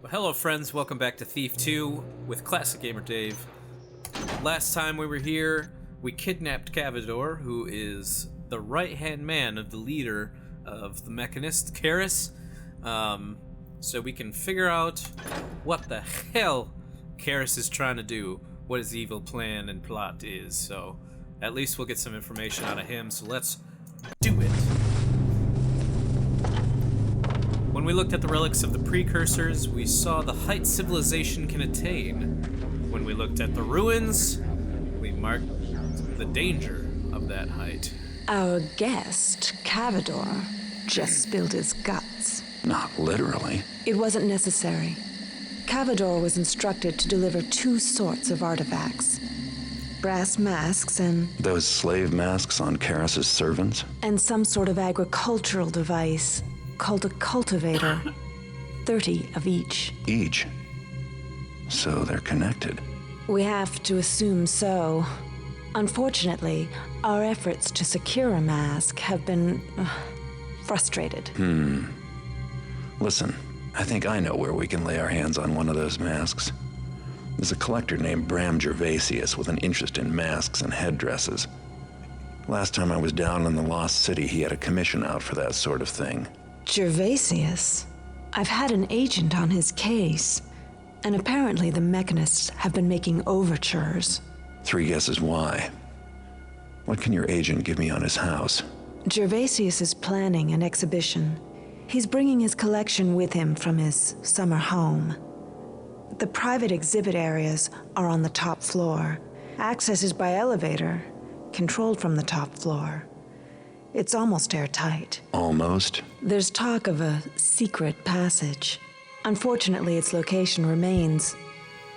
Well, hello, friends. Welcome back to Thief 2 with Classic Gamer Dave. Last time we were here, we kidnapped Cavador, who is the right-hand man of the leader of the Mechanist, Karis, so we can figure out what the hell Karis is trying to do, what his evil plan and plot is. So at least we'll get some information out of him, so let's do it. When we looked at the relics of the precursors, we saw the height civilization can attain. When we looked at the ruins, we marked the danger of that height. Our guest, Cavador, just spilled his guts. Not literally. It wasn't necessary. Cavador was instructed to deliver two sorts of artifacts. Brass masks Those slave masks on Karis's servants? and some sort of agricultural device called a cultivator. 30 of each. Each. So they're connected. We have to assume so. Unfortunately, our efforts to secure a mask have been frustrated. Listen, I think I know where we can lay our hands on one of those masks. There's a collector named Bram Gervasius with an interest in masks and headdresses. Last time I was down in the Lost City, he had a commission out for that sort of thing. Gervasius? I've had an agent on his case, and apparently the mechanists have been making overtures. 3 guesses why. What can your agent give me on his house? Gervasius is planning an exhibition. He's bringing his collection with him from his summer home. The private exhibit areas are on the top floor. Access is by elevator, controlled from the top floor. It's almost airtight. Almost? There's talk of a secret passage. Unfortunately, its location remains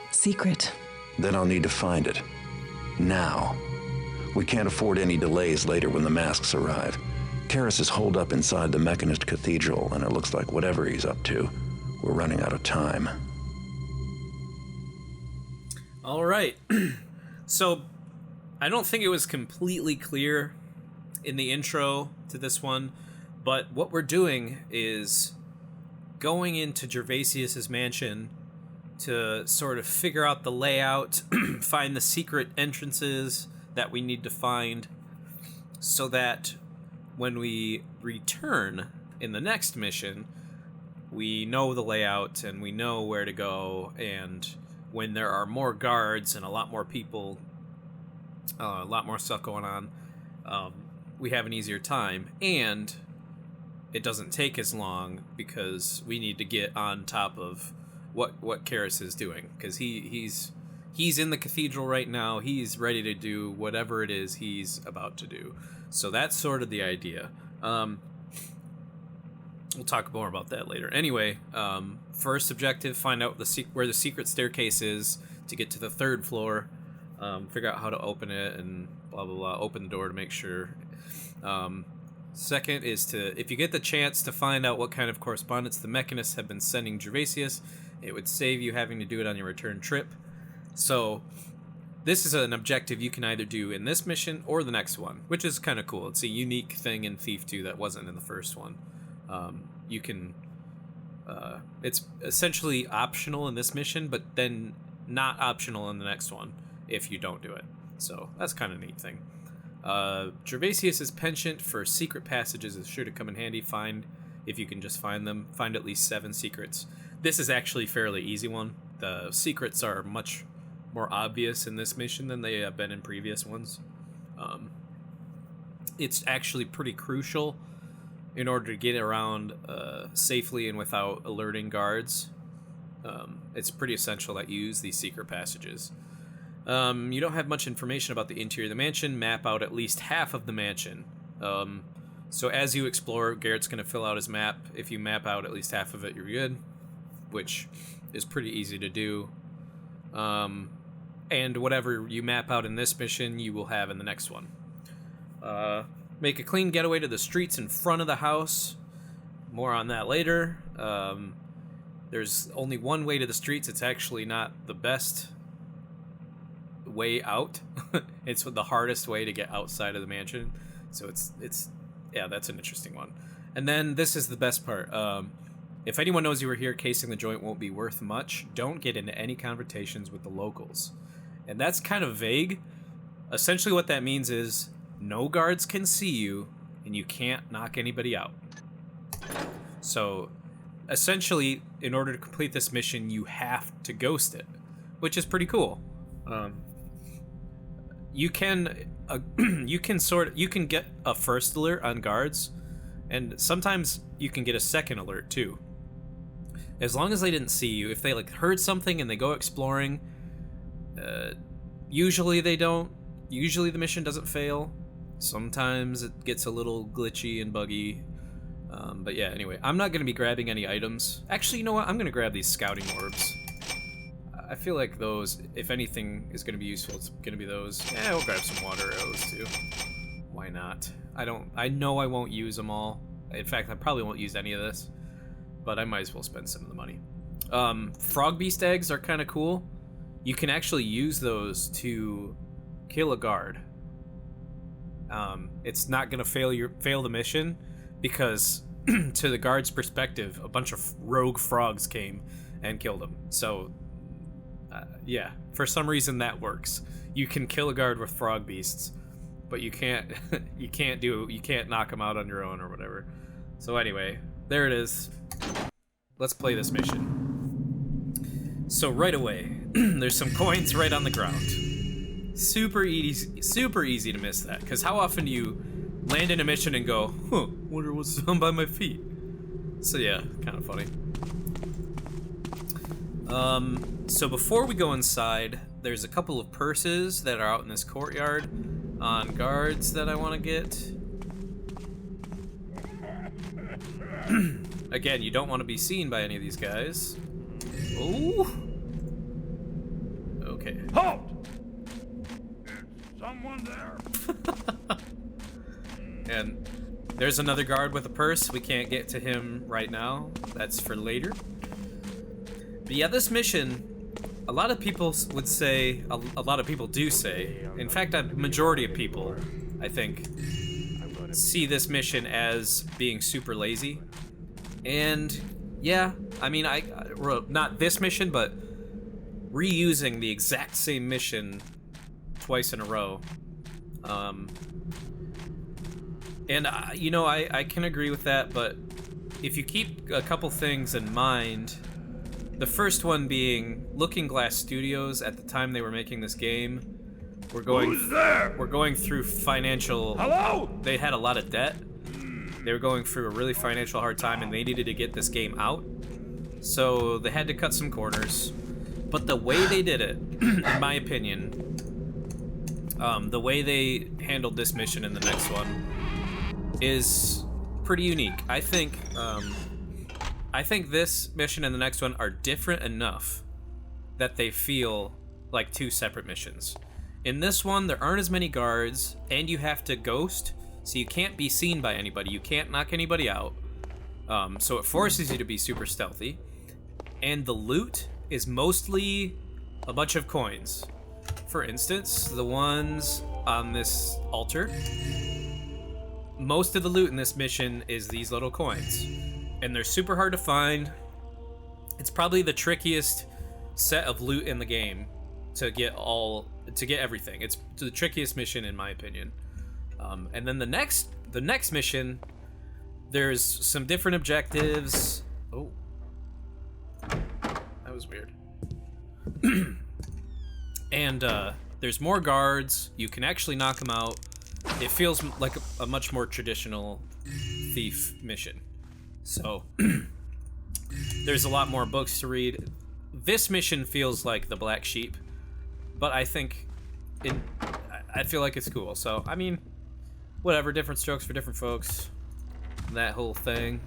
secret. Then I'll need to find it. Now. We can't afford any delays later when the masks arrive. Karis is holed up inside the Mechanist Cathedral, and it looks like whatever he's up to, we're running out of time. All right. So, I don't think it was completely clear in the intro to this one, but what we're doing is going into Gervasius's mansion to sort of figure out the layout, find the secret entrances that we need to find, so that when we return in the next mission, we know the layout and we know where to go, and when there are more guards and a lot more people, a lot more stuff going on, we have an easier time, and it doesn't take as long because we need to get on top of what Karis is doing, because he's in the cathedral right now. He's ready to do whatever it is he's about to do. So that's sort of the idea. We'll talk more about that later. Anyway, first objective: find out where the secret staircase is to get to the 3rd floor. Figure out how to open it and blah blah blah. Open the door to make sure. Second is to, if you get the chance to find out what kind of correspondence the Mechanists have been sending Gervasius, it would save you having to do it on your return trip. So this is an objective you can either do in this mission or the next one, which is kind of cool. It's a unique thing in Thief 2 that wasn't in the first one. You can... it's essentially optional in this mission, but then not optional in the next one if you don't do it. So that's kind of a neat thing. Gervasius's penchant for secret passages is sure to come in handy. If you can just find them. Find at least 7 secrets. This is actually a fairly easy one. The secrets are much more obvious in this mission than they have been in previous ones. It's actually pretty crucial in order to get around safely and without alerting guards. It's pretty essential that you use these secret passages. You don't have much information about the interior of the mansion. Map out at least half of the mansion. So as you explore, Garrett's going to fill out his map. If you map out at least half of it, you're good, which is pretty easy to do. And whatever you map out in this mission, you will have in the next one. Make a clean getaway to the streets in front of the house. More on that later. There's only one way to the streets. It's actually not the best way out. It's the hardest way to get outside of the mansion. So it's yeah, that's an interesting one. And then this is the best part. If anyone knows you were here, casing the joint won't be worth much. Don't get into any confrontations with the locals. And that's kind of vague. Essentially what that means is no guards can see you, and you can't knock anybody out. So, essentially, in order to complete this mission, you have to ghost it, which is pretty cool. You can get a first alert on guards, and sometimes you can get a second alert too. As long as they didn't see you, if they like heard something and they go exploring, usually they don't. Usually the mission doesn't fail. Sometimes it gets a little glitchy and buggy. But yeah, anyway, I'm not going to be grabbing any items. Actually, you know what? I'm going to grab these scouting orbs. I feel like those, if anything is going to be useful, it's going to be those. Yeah, we'll grab some water arrows too. Why not? I know I won't use them all. In fact, I probably won't use any of this. But I might as well spend some of the money. Frog beast eggs are kind of cool. You can actually use those to kill a guard. It's not going to fail the mission, because to the guard's perspective, a bunch of rogue frogs came and killed him. So, yeah, for some reason that works. You can kill a guard with frog beasts, but you can't knock them out on your own or whatever. So anyway, there it is. Let's play this mission. So right away, there's some coins right on the ground. Super easy to miss that, because how often do you land in a mission and go, huh, wonder what's down by my feet? So yeah, kind of funny. So before we go inside, there's a couple of purses that are out in this courtyard on guards that I want to get. Again, you don't want to be seen by any of these guys. Oh! Okay. Halt! Is someone there? And there's another guard with a purse. We can't get to him right now. That's for later. But yeah, this mission, a lot of people would say, a lot of people do say, in fact, a majority of people, I think, see this mission as being super lazy. And yeah, I mean, not this mission, but reusing the exact same mission twice in a row. And you know, I can agree with that, but if you keep a couple things in mind, the first one being Looking Glass Studios, at the time they were making this game, we're going through financial. Hello? They had a lot of debt. They were going through a really financial hard time, and they needed to get this game out. So they had to cut some corners. But the way they did it, in my opinion, the way they handled this mission and the next one is pretty unique. I think this mission and the next one are different enough that they feel like two separate missions. In this one, there aren't as many guards, and you have to ghost, so you can't be seen by anybody. You can't knock anybody out. So it forces you to be super stealthy. And the loot is mostly a bunch of coins. For instance, the ones on this altar. Most of the loot in this mission is these little coins. And they're super hard to find. It's probably the trickiest set of loot in the game to get everything. It's the trickiest mission in my opinion. And then the next mission, there's some different objectives. Oh, that was weird. And there's more guards. You can actually knock them out. It feels like a much more traditional thief mission. So there's a lot more books to read. This mission feels like the Black Sheep, but I think I feel like it's cool. So I mean, whatever, different strokes for different folks, that whole thing.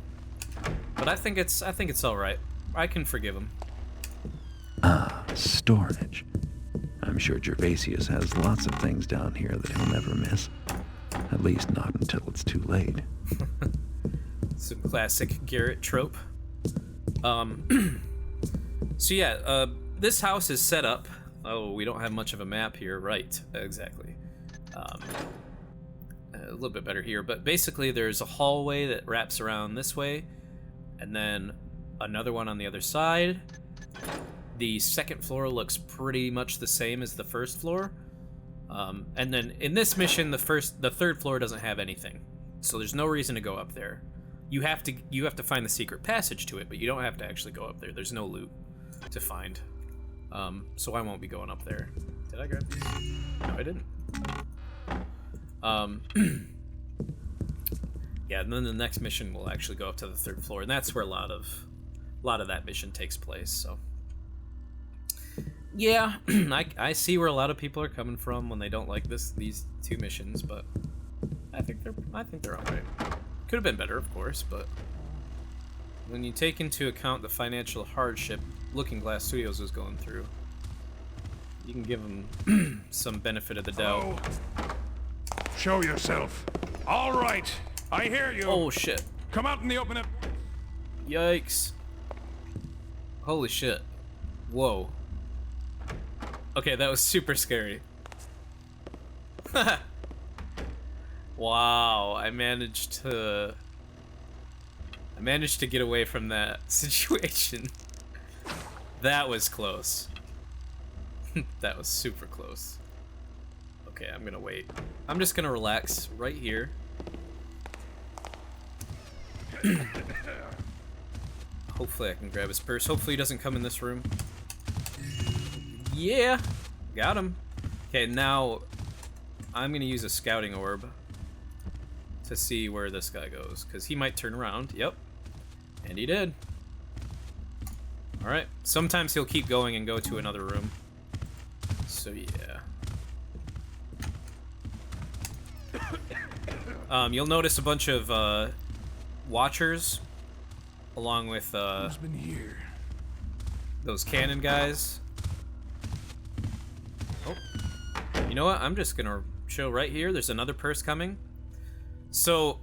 But I think it's all right. I can forgive him. Storage. I'm sure Gervasius has lots of things down here that he'll never miss. At least not until it's too late. Some classic Garrett trope. So yeah, this house is set up. Oh, we don't have much of a map here. Right, exactly. A little bit better here, but basically there's a hallway that wraps around this way, and then another one on the other side. The second floor looks pretty much the same as the first floor. And then in this mission, the third floor doesn't have anything, so there's no reason to go up there. You have to find the secret passage to it, but you don't have to actually go up there. There's no loot to find. So I won't be going up there. Did I grab these? No, I didn't. Yeah, and then the next mission will actually go up to the third floor, and that's where a lot of that mission takes place. So yeah, I see where a lot of people are coming from when they don't like these two missions, but I think they're alright. Could have been better, of course, but when you take into account the financial hardship Looking Glass Studios was going through, you can give them some benefit of the doubt. Oh. Show yourself. All right, I hear you. Oh shit! Come out in the open. Yikes! Holy shit! Whoa! Okay, that was super scary. Wow, I managed to get away from that situation. That was close. That was super close. Okay, I'm gonna wait. I'm just gonna relax right here. Hopefully I can grab his purse. Hopefully he doesn't come in this room. Yeah, got him. Okay, now I'm gonna use a scouting orb to see where this guy goes, because he might turn around. Yep, and he did. All right, sometimes he'll keep going and go to another room. So yeah. You'll notice a bunch of watchers, along with Who's been here? those cannon guys. Oh, you know what? I'm just gonna chill right here. There's another purse coming. So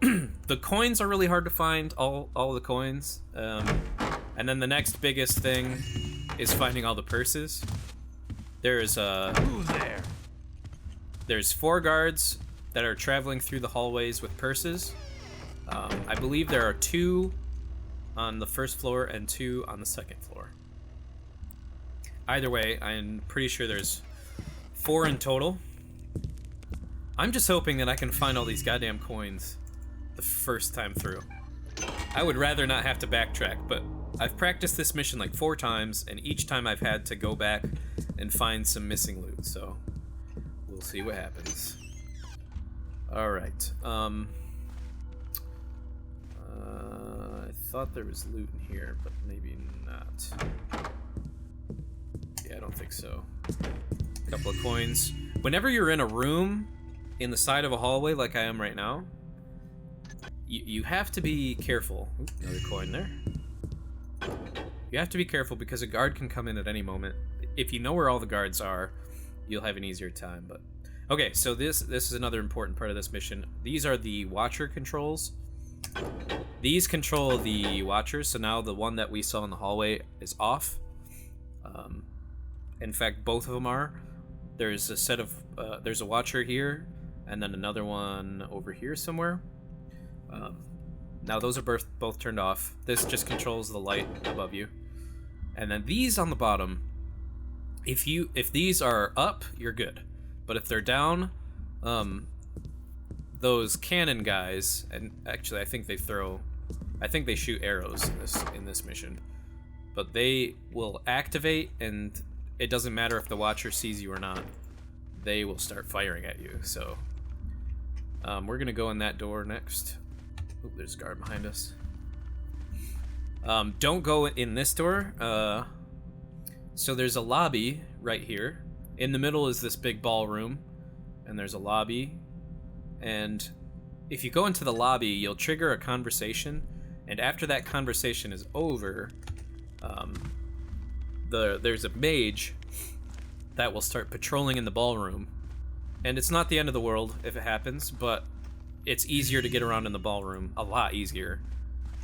the coins are really hard to find, all the coins. And then the next biggest thing is finding all the purses. There's Who's there? There's 4 guards that are traveling through the hallways with purses. I believe there are 2 on the first floor and 2 on the second floor. Either way, I'm pretty sure there's 4 in total. I'm just hoping that I can find all these goddamn coins the first time through. I would rather not have to backtrack, but I've practiced this mission like 4 times, and each time I've had to go back and find some missing loot, so we'll see what happens. Alright, I thought there was loot in here, but maybe not. Yeah, I don't think so. A couple of coins. Whenever you're in a room in the side of a hallway like I am right now, you have to be careful. Ooh, another coin there. You have to be careful because a guard can come in at any moment. If you know where all the guards are, you'll have an easier time. But okay, so this is another important part of this mission. These are the Watcher controls. These control the Watchers, so now the one that we saw in the hallway is off. In fact, both of them are. There's a set of there's a Watcher here, and then another one over here somewhere. Now those are both turned off. This just controls the light above you. And then these on the bottom, if these are up, you're good. But if they're down, those cannon guys, and actually I think they shoot arrows in this mission. But they will activate, and it doesn't matter if the Watcher sees you or not. They will start firing at you. So we're gonna go in that door next. Oh, there's a guard behind us. Don't go in this door. So there's a lobby right here. In the middle is this big ballroom, and there's a lobby. And if you go into the lobby, you'll trigger a conversation, and after that conversation is over, there's a mage that will start patrolling in the ballroom. And it's not the end of the world if it happens, but it's easier to get around in the ballroom, a lot easier,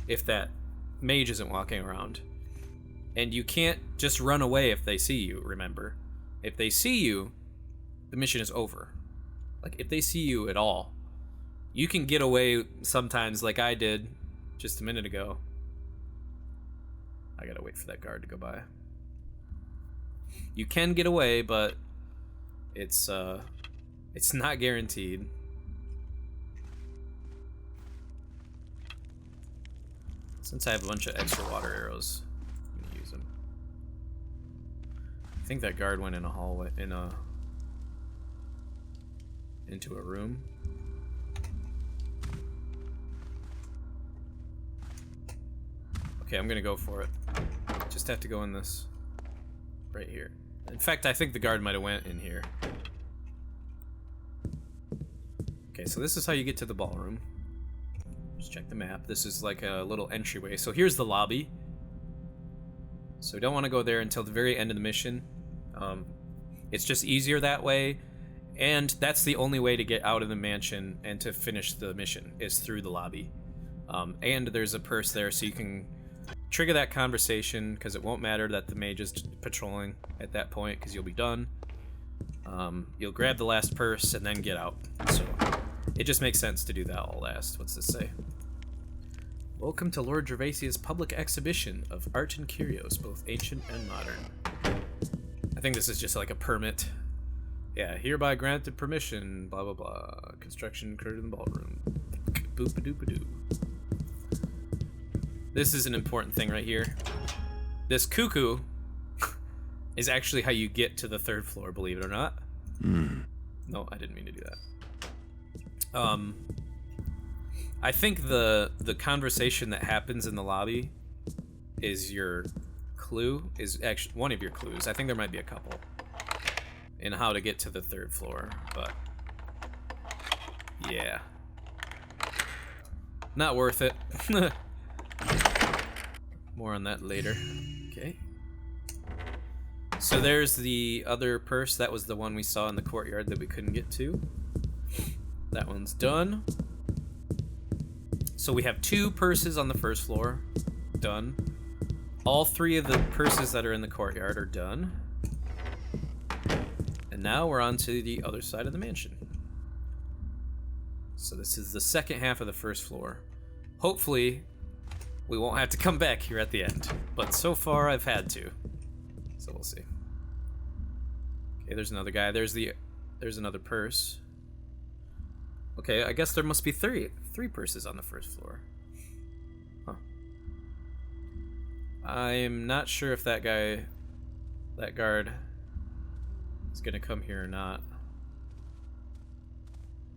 if that mage isn't walking around. And you can't just run away if they see you, remember. If they see you, the mission is over. Like, if they see you at all, you can get away sometimes like I did just a minute ago. I gotta wait for that guard to go by. You can get away, but it's not guaranteed. Since I have a bunch of extra water arrows, I'm gonna use them. I think that guard went in a hallway, into a room. Okay, I'm gonna go for it. Just have to go in this right here. In fact, I think the guard might have went in here. Okay, so this is how you get to the ballroom. Just check the map. This is like a little entryway. So here's the lobby. So we don't want to go there until the very end of the mission. It's just easier that way. And that's the only way to get out of the mansion and to finish the mission, is through the lobby. And there's a purse there, so you can trigger that conversation, because it won't matter that the mage is patrolling at that point, because you'll be done. You'll grab the last purse and then get out. So it just makes sense to do that all last. What's this say? Welcome to Lord Gervasia's public exhibition of art and curios, both ancient and modern. I think this is just like a permit. Yeah, hereby granted permission, blah blah blah. Construction occurred in the ballroom. Boop-a-doop-a-doo. This is an important thing right here. This cuckoo is actually how you get to the 3rd floor, believe it or not. No, I didn't mean to do that. I think the conversation that happens in the lobby is your clue, is actually one of your clues. I think there might be a couple in how to get to the 3rd floor, but yeah. Not worth it. More on that later. Okay. So there's the other purse. That was the one we saw in the courtyard that we couldn't get to. That one's done. So we have 2 purses on the 1st floor. Done. All 3 of the purses that are in the courtyard are done. And now we're on to the other side of the mansion. So this is the second half of the 1st floor. Hopefully, we won't have to come back here at the end. But so far, I've had to. So we'll see. Okay, there's another guy. There's another purse. Okay, I guess there must be three purses on the 1st floor. Huh. I'm not sure if that guard is gonna come here or not.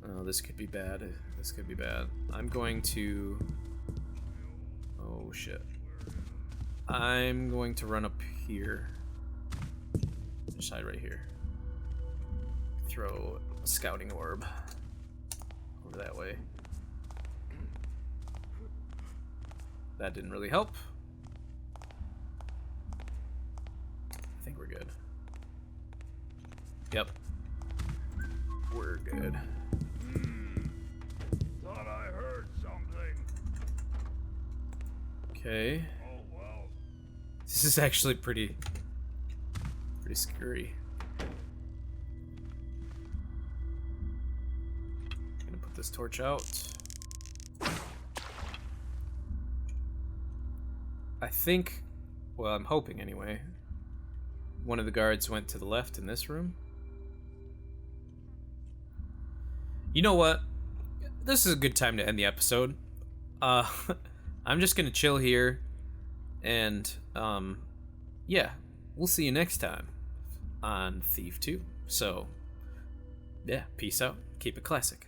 Oh, this could be bad. This could be bad. I'm going to... Oh, shit. I'm going to run up here. Just hide right here. Throw a scouting orb over that way. That didn't really help. I think we're good. Yep. We're good. Thought I heard something. Okay. Oh well. This is actually pretty scary. Gonna put this torch out. I think, well, I'm hoping anyway, one of the guards went to the left in this room. You know what? This is a good time to end the episode. I'm just gonna chill here, and yeah, we'll see you next time on Thief 2. So, yeah, peace out. Keep it classic.